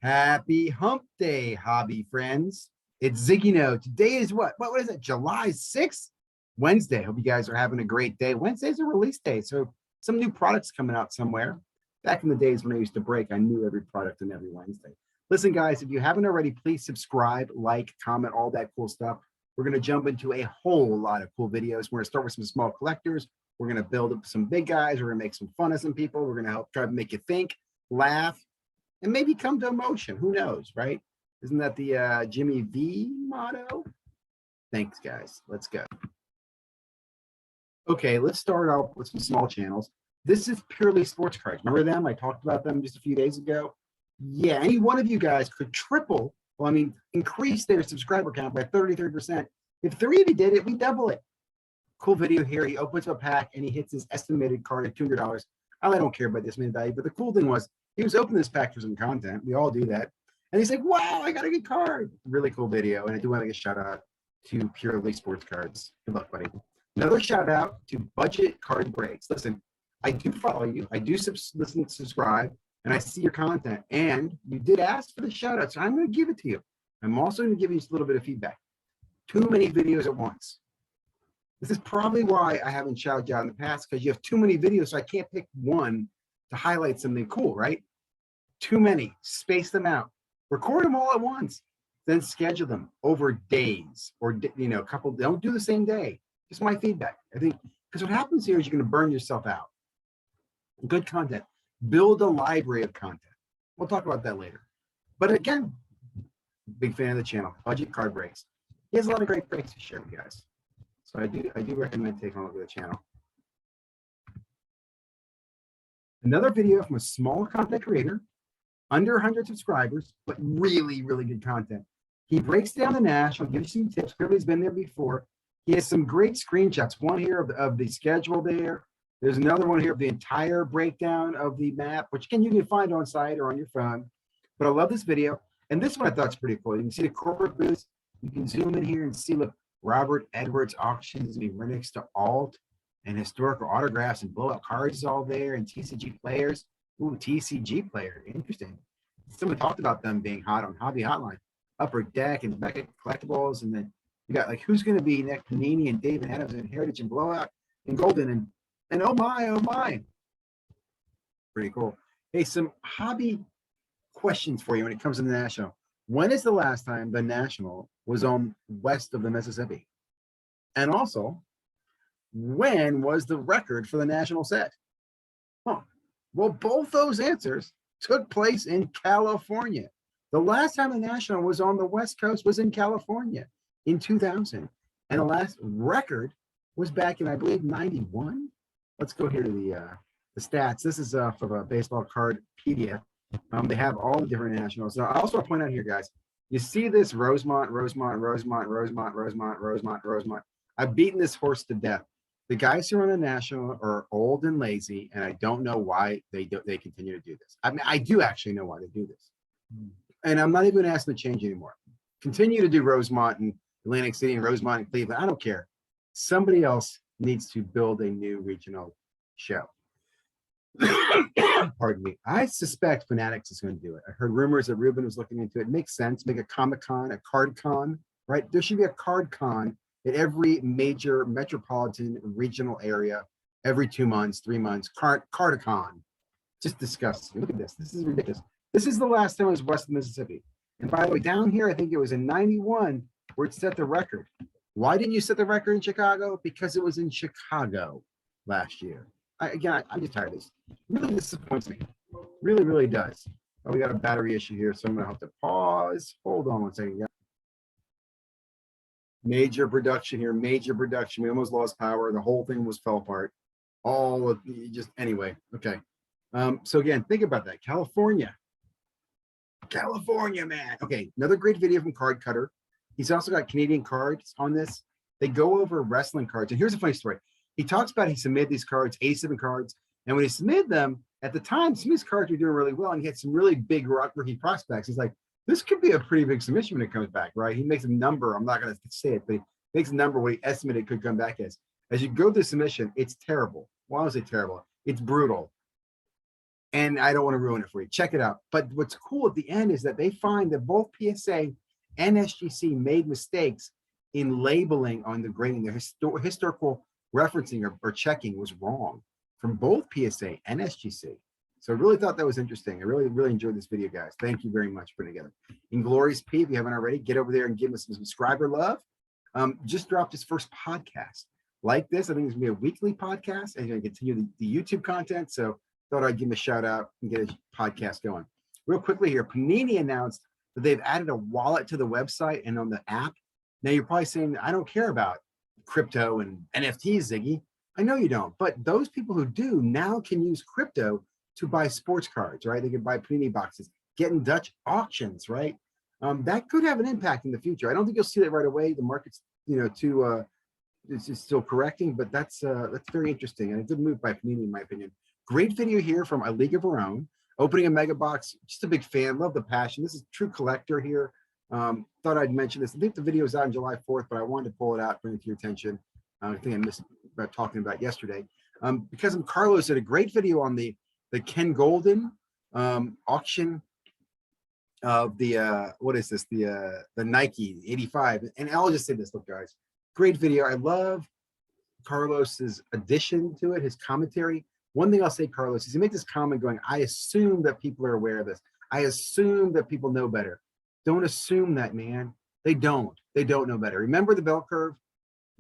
Happy hump day, hobby friends. It's ZiggyNo. Today is what is it? July 6th? Wednesday. Hope you guys are having a great day. Wednesday's a release day, so some new products coming out somewhere. Back in the days when I used to break, I knew every product on every Wednesday. Listen, guys, if you haven't already, please subscribe, like, comment, all that cool stuff. We're going to jump into a whole lot of cool videos. We're going to start with some small collectors. We're going to build up some big guys. We're going to make some fun of some people. We're going to help try to make you think, laugh, and maybe come to emotion. Who knows, right? Isn't that the Jimmy V motto? Thanks, guys. Let's go. Okay, let's start off with some small channels. This is purely sports cards. Remember them? I talked about them just a few days ago. Yeah, any one of you guys could triple, increase their subscriber count by 33%. If three of you did it, we double it. Cool video here. He opens a pack and he hits his estimated card at $200. I don't care about this man value, but the cool thing was he was opening this pack for some content. We all do that. And he's like, wow, I got a good card. Really cool video. And I do want to give a shout out to Purely Sports Cards. Good luck, buddy. Another shout out to Budget Card Breaks. Listen, I do follow you. I do listen, subscribe, and I see your content. And you did ask for the shout out, so I'm going to give it to you. I'm also going to give you just a little bit of feedback. Too many videos at once. This is probably why I haven't shouted you out in the past, because you have too many videos, so I can't pick one to highlight something cool, right? Too many. Space them out. Record them all at once. Then schedule them over days or, a couple. Don't do the same day. Just my feedback. I think, because what happens here is you're going to burn yourself out. Good content. Build a library of content. We'll talk about that later. But again, big fan of the channel. Budget Card Breaks. He has a lot of great breaks to share with you guys. So I do recommend taking a look at the channel. Another video from a small content creator, under 100 subscribers, but really, really good content. He breaks down the national, gives you some tips. Clearly, he's been there before. He has some great screenshots. One here of the schedule there. There's another one here of the entire breakdown of the map, which again, you can find on site or on your phone. But I love this video. And this one I thought is pretty cool. You can see the corporate booths. You can zoom in here and see, look, Robert Edwards auctions being remixed to alt, and historical autographs and blowout cards is all there, and TCG players. Ooh, TCG player. Interesting. Someone talked about them being hot on Hobby Hotline. Upper Deck and Beckett collectibles, and then you got like who's going to be next? Panini and David Adams and Heritage and Blowout and Golden and oh my. Pretty cool. Hey, some hobby questions for you when it comes to the National. When is the last time the National was on west of the Mississippi? And also, when was the record for the National set? Huh. Well, both those answers took place in California. The last time the National was on the West Coast was in California in 2000. And the last record was back in, I believe, 91. Let's go here to the stats. This is from a baseball cardpedia. They have all the different nationals. So I also want to point out here, guys, you see this Rosemont. I've beaten this horse to death. The guys who are on the National are old and lazy, and I don't know why they continue to do this. I mean, I do actually know why they do this. And I'm not even asking to change anymore. Continue to do Rosemont and Atlantic City and Rosemont and Cleveland. I don't care. Somebody else needs to build a new regional show. Pardon me. I suspect Fanatics is going to do it. I heard rumors that Ruben was looking into it. Makes sense. Make a Comic-Con, a Card Con, right? There should be a Card Con at every major metropolitan regional area every 2 months, 3 months. Card-a-con. Just disgusting. Look at this. This is ridiculous. This is the last time it was west of Mississippi. And by the way, down here, I think it was in 91 where it set the record. Why didn't you set the record in Chicago? Because it was in Chicago last year. I'm just tired of this. Really disappoints me. Really, really does. Oh, we got a battery issue here, so I'm going to have to pause. Hold on one second. Major production here. Major production. We almost lost power. The whole thing fell apart. All of anyway. Okay. So again, think about that. California, man. Okay, another great video from Card Cutter. He's also got Canadian cards on this. They go over wrestling cards. And here's a funny story. He talks about he submitted these cards, 87 cards. And when he submitted them, at the time, some of his cards were doing really well. And he had some really big rookie prospects. He's like, this could be a pretty big submission when it comes back, right? He makes a number. I'm not going to say it, but he makes a number what he estimated could come back as. As you go through the submission, it's terrible. Why is it terrible? It's brutal. and I don't want to ruin it for you. Check it out. But what's cool at the end is that they find that both PSA and SGC made mistakes in labeling on the grading. The historical referencing or checking was wrong from both PSA and SGC. So I really thought that was interesting. I really enjoyed this video, guys. Thank you very much for putting it together. Inglorious P, if you haven't already, get over there and give us some subscriber love. Just dropped his first podcast. Like this, I think it's gonna be a weekly podcast, and gonna continue the YouTube content. So thought I'd give him a shout out and get his podcast going. Real quickly here, Panini announced that they've added a wallet to the website and on the app. Now you're probably saying, I don't care about crypto and NFTs, Ziggy. I know you don't, but those people who do now can use crypto to buy sports cards, right? They can buy Panini boxes, get in Dutch auctions, right? That could have an impact in the future. I don't think you'll see that right away. The market's, it's still correcting, but that's very interesting and a good move by Panini, in my opinion. Great video here from A League of Our Own, opening a mega box. Just a big fan, love the passion. This is true collector here. Thought I'd mention this. I think the video is out on July 4th, but I wanted to pull it out, bring it to your attention. I think I missed about talking about yesterday. Because Carlos did a great video on the Ken Golden auction of the what is this, the Nike 85. And I'll just say this, look guys, great video. I love Carlos's addition to it, his commentary. One thing I'll say, Carlos, is he made this comment going, I assume that people are aware of this. I assume that people know better. Don't assume that, man. They don't know better. Remember the bell curve?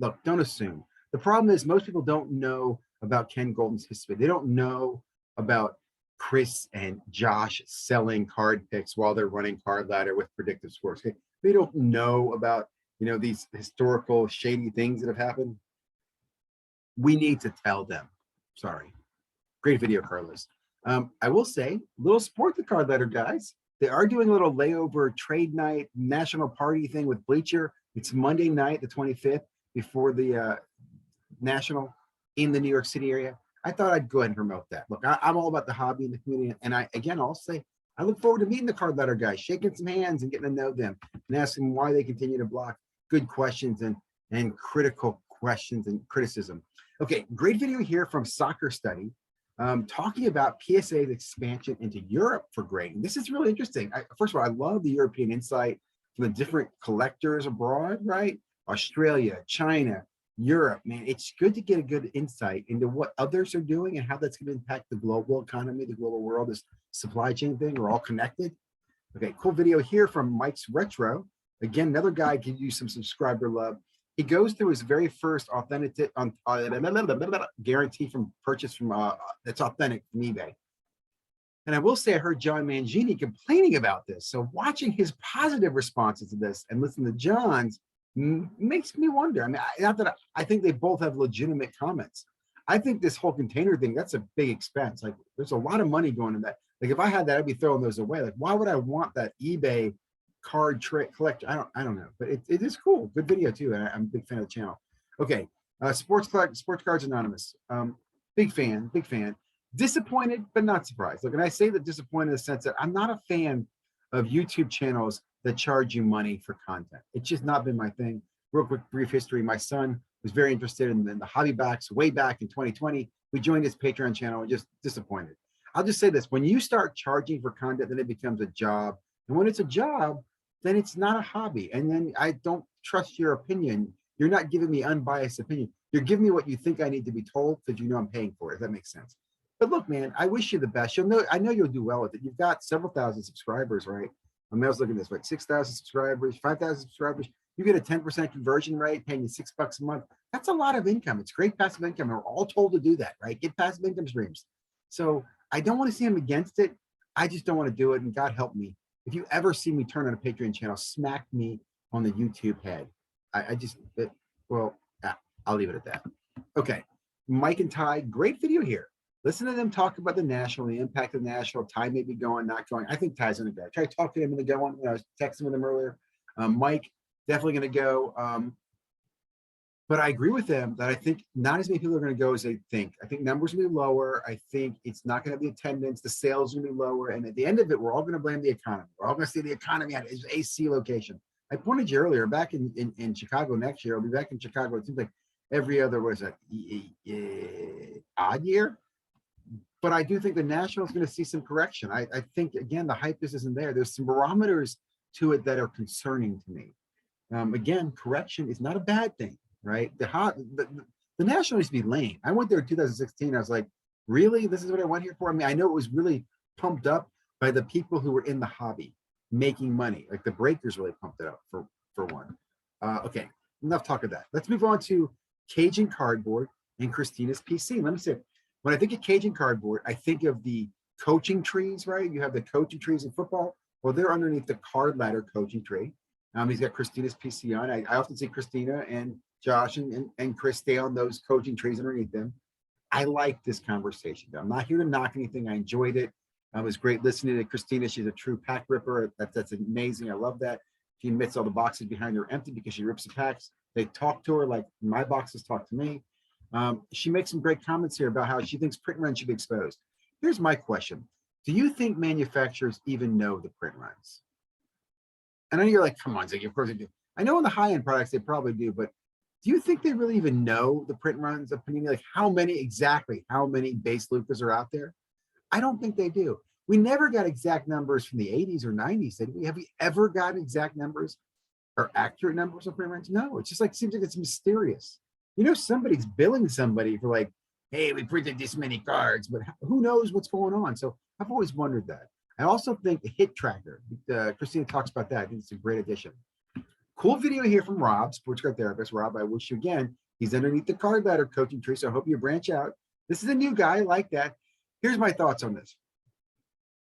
Look, don't assume. The problem is most people don't know about Ken Golden's history. They don't know about Chris and Josh selling card picks while they're running Card Ladder with predictive scores. Okay? They don't know about, these historical shady things that have happened. We need to tell them. Sorry. Great video, Carlos. I will say, little support the Card Ladder guys. They are doing a little layover trade night, national party thing with Bleacher. It's Monday night, the 25th, before the national in the New York City area. I thought I'd go ahead and promote that. Look, I'm all about the hobby and the community. And I'll say, I look forward to meeting the Card Ladder guys, shaking some hands and getting to know them and asking why they continue to block good questions and critical questions and criticism. Okay, great video here from Soccer Study. Talking about PSA's expansion into Europe for grading. This is really interesting. First of all, I love the European insight from the different collectors abroad, right? Australia, China, Europe, man. It's good to get a good insight into what others are doing and how that's going to impact the global economy, the global world, this supply chain thing. We're all connected. Okay, cool video here from Mike's Retro. Again, another guy can use some subscriber love. He goes through his very first authentic guarantee from purchase from that's authentic from eBay. And I will say I heard John Mangini complaining about this. So watching his positive responses to this and listening to John's makes me wonder. I mean, not that I think they both have legitimate comments. I think this whole container thing, that's a big expense. Like there's a lot of money going in that. Like if I had that, I'd be throwing those away. Like why would I want that eBay card collector? I don't know, but it is cool. Good video too. And I'm a big fan of the channel. Okay, Sports Cards Anonymous. Big fan. Disappointed, but not surprised. Look, and I say that disappointed in the sense that I'm not a fan of YouTube channels that charge you money for content. It's just not been my thing. Real quick, brief history. My son was very interested in the hobby backs way back in 2020. We joined his Patreon channel and just disappointed. I'll just say this, when you start charging for content, then it becomes a job. And when it's a job, then it's not a hobby. And then I don't trust your opinion. You're not giving me unbiased opinion. You're giving me what you think I need to be told because you know I'm paying for it. If that makes sense. But look, man, I wish you the best. I know you'll do well with it. You've got several thousand subscribers, right? I mean, I was looking at this, like 6,000 subscribers, 5,000 subscribers. You get a 10% conversion rate, paying you $6 a month. That's a lot of income. It's great passive income. And we're all told to do that, right? Get passive income streams. So I don't want to see them against it. I just don't want to do it. And God help me. If you ever see me turn on a Patreon channel, smack me on the YouTube head. I'll leave it at that. Okay. Mike and Ty, great video here. Listen to them talk about the national, the impact of the national. Ty may be going, not going. I think Ty's going to go. I tried to talk to him in the going. I was texting with him earlier. Mike, definitely going to go. But I agree with them that I think not as many people are going to go as they think. I think numbers will be lower. I think it's not going to be attendance. The sales are going to be lower. And at the end of it, we're all going to blame the economy. We're all going to see the economy at its AC location. I pointed you earlier, back in Chicago next year. I'll be back in Chicago. It seems like every other, what is that, odd year? But I do think the National is going to see some correction. I think, again, the hype just isn't there. There's some barometers to it that are concerning to me. Again, correction is not a bad thing, right? The National used to be lame. I went there in 2016. I was like, really? This is what I went here for? I mean, I know it was really pumped up by the people who were in the hobby making money. Like the breakers really pumped it up for one. Okay, enough talk of that. Let's move on to Cajun Cardboard and Christina's PC. Let me say, when I think of Cajun Cardboard, I think of the coaching trees, right? You have the coaching trees in football. Well, they're underneath the card ladder coaching tree. He's got Christina's PC on. I often see Christina and Josh and Chris stay on those coaching trees underneath them. I like this conversation. I'm not here to knock anything. I enjoyed it. It was great listening to Christina. She's a true pack ripper. That's amazing. I love that. She admits all the boxes behind her are empty because she rips the packs. They talk to her like my boxes talk to me. She makes some great comments here about how she thinks print runs should be exposed. Here's my question. Do you think manufacturers even know the print runs? I know you're like, come on, Ziggy, of course they do. I know in the high-end products, they probably do, but do you think they really even know the print runs of Panini? Like how many base Lucas are out there? I don't think they do. We never got exact numbers from the 80s or 90s, did we? Have we ever got exact numbers or accurate numbers of print runs? No, it's just like, seems like it's mysterious. You know, somebody's billing somebody for like, hey, we printed this many cards, but who knows what's going on? So I've always wondered that. I also think the hit tracker, Christina talks about that. I think it's a great addition. Cool video here from Rob, sports card therapist. Rob, I wish you again. He's underneath the card ladder coaching tree, so I hope you branch out. This is a new guy. I like that. Here's my thoughts on this.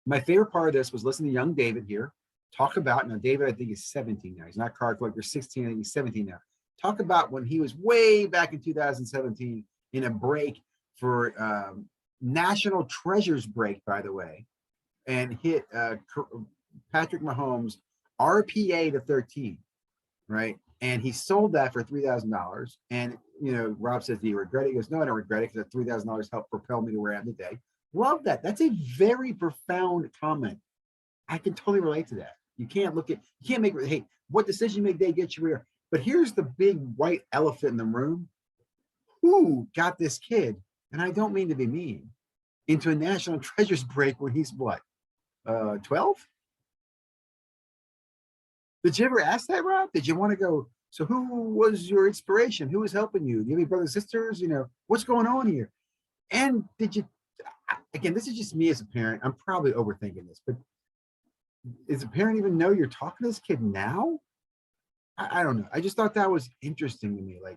My favorite part of this was listening to young David here talk about, now David, I think he's 17 now. He's not card collector, 16, I think he's 17 now. Talk about when he was way back in 2017 in a break for National Treasures break, by the way, and hit Patrick Mahomes RPA to 13, right? And he sold that for $3,000. And, you know, Rob says, do you regret it? He goes, no, I don't regret it because that $3,000 helped propel me to where I am today. Love that. That's a very profound comment. I can totally relate to that. You can't make, hey, what decision you make day gets you where. But here's the big white elephant in the room. Who got this kid, and I don't mean to be mean, into a National Treasures break when he's what, 12? Did you ever ask that, Rob? Did you want to go, so who was your inspiration? Who was helping you? Do you have any brothers, sisters? You know, what's going on here? And did you, again, this is just me as a parent. I'm probably overthinking this, but does a parent even know you're talking to this kid now? I don't know. I just thought that was interesting to me. Like,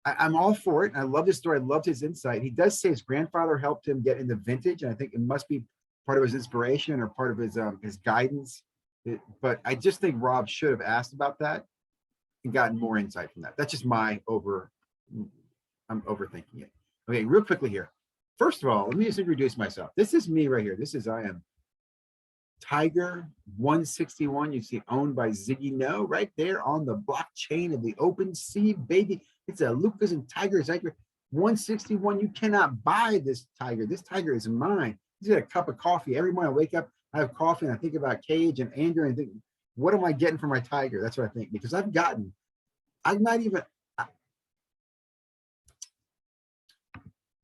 I'm all for it. And I love this story. I loved his insight. He does say his grandfather helped him get into vintage. And I think it must be part of his inspiration or part of his guidance. But I just think Rob should have asked about that and gotten more insight from that. That's just I'm overthinking it. Okay, real quickly here. First of all, let me just introduce myself. This is me right here. I am Tiger 161. You see owned by ZiggyNo right there on the blockchain of the open sea, baby. It's a Lucas and Tiger 161. You cannot buy this Tiger. This Tiger is mine. He's got a cup of coffee every morning. I wake up, I have coffee, and I think about Cage and Andrew, and think, what am I getting for my Tiger? That's what I think, because I'm not even.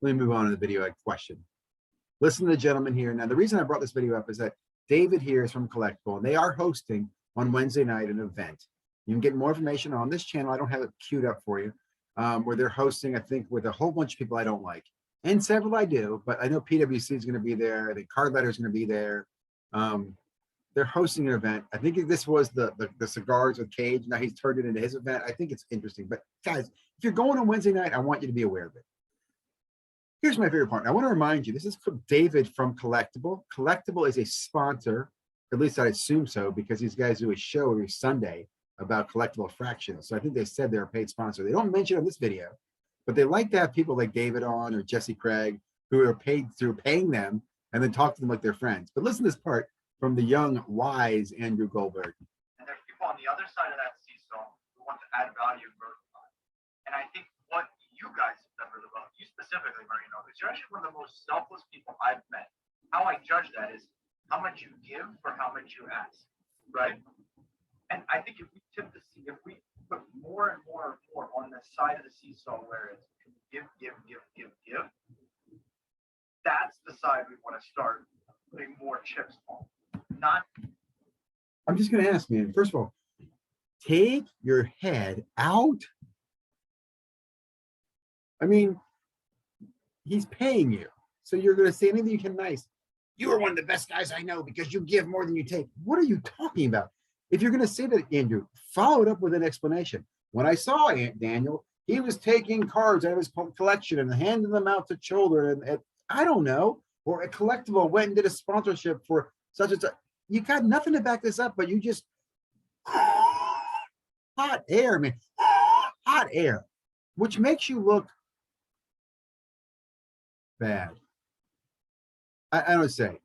Let me move on to the video. I question. Listen to the gentleman here. Now, the reason I brought this video up is that David here is from Collectible, and they are hosting on Wednesday night an event. You can get more information on this channel. I don't have it queued up for you, where they're hosting, I think, with a whole bunch of people I don't like, and several I do, but I know PwC is going to be there. The card letter is going to be there. They're hosting an event. I think this was the cigars with Cage. Now he's turned it into his event. I think it's interesting. But guys, if you're going on Wednesday night, I want you to be aware of it. Here's my favorite part. I want to remind you, this is David from Collectible. Collectible is a sponsor, at least I assume so, because these guys do a show every Sunday about collectible fractions. So I think they said they're a paid sponsor. They don't mention it on this video, but they like to have people like David on or Jesse Craig who are paid through paying them and then talk to them like they're friends. But listen to this part from the young, wise Andrew Goldberg. And there's people on the other side of that seesaw who want to add value and verify. And I think what you guys have done really well, you specifically, Marino, is you're actually one of the most selfless people I've met. How I judge that is how much you give for how much you ask, right? And I think if we if we put more and more and more on the side of the seesaw where it's give, that's the side we want to start putting more chips on. Not I'm just going to ask, man, first of all, take your head out. I mean, he's paying you. So you're going to say anything you can nice. You are one of the best guys I know because you give more than you take. What are you talking about? If you're going to say that, Andrew, follow it up with an explanation. When I saw Aunt Daniel, he was taking cards out of his collection and handing them out to children. And I don't know, or a collectible went and did a sponsorship for such and such. You got nothing to back this up, but you just hot air, man, hot air, which makes you look bad. I don't say.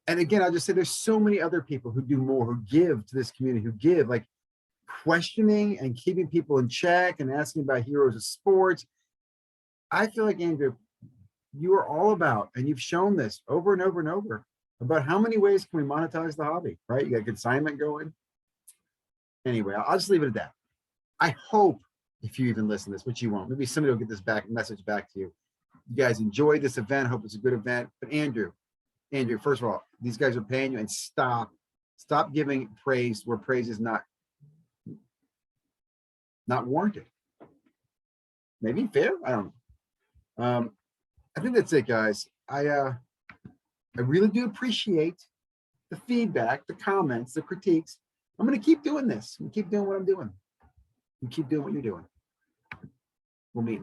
And again, I'll just say there's so many other people who do more, who give to this community, who give, like questioning and keeping people in check and asking about heroes of sports. I feel like, Andrew, you are all about, and you've shown this over and over and over, about how many ways can we monetize the hobby, right? You got consignment going. Anyway, I'll just leave it at that. I hope if you even listen to this, which you won't, maybe somebody will get this message back to you. You guys enjoyed this event. Hope it's a good event. But Andrew, first of all, these guys are paying you, and stop giving praise where praise is not warranted. Maybe fair. I don't know. I think that's it, guys. I really do appreciate the feedback, the comments, the critiques. I'm going to keep doing this. I'm keep doing what I'm doing. You keep doing what you're doing. We'll meet in the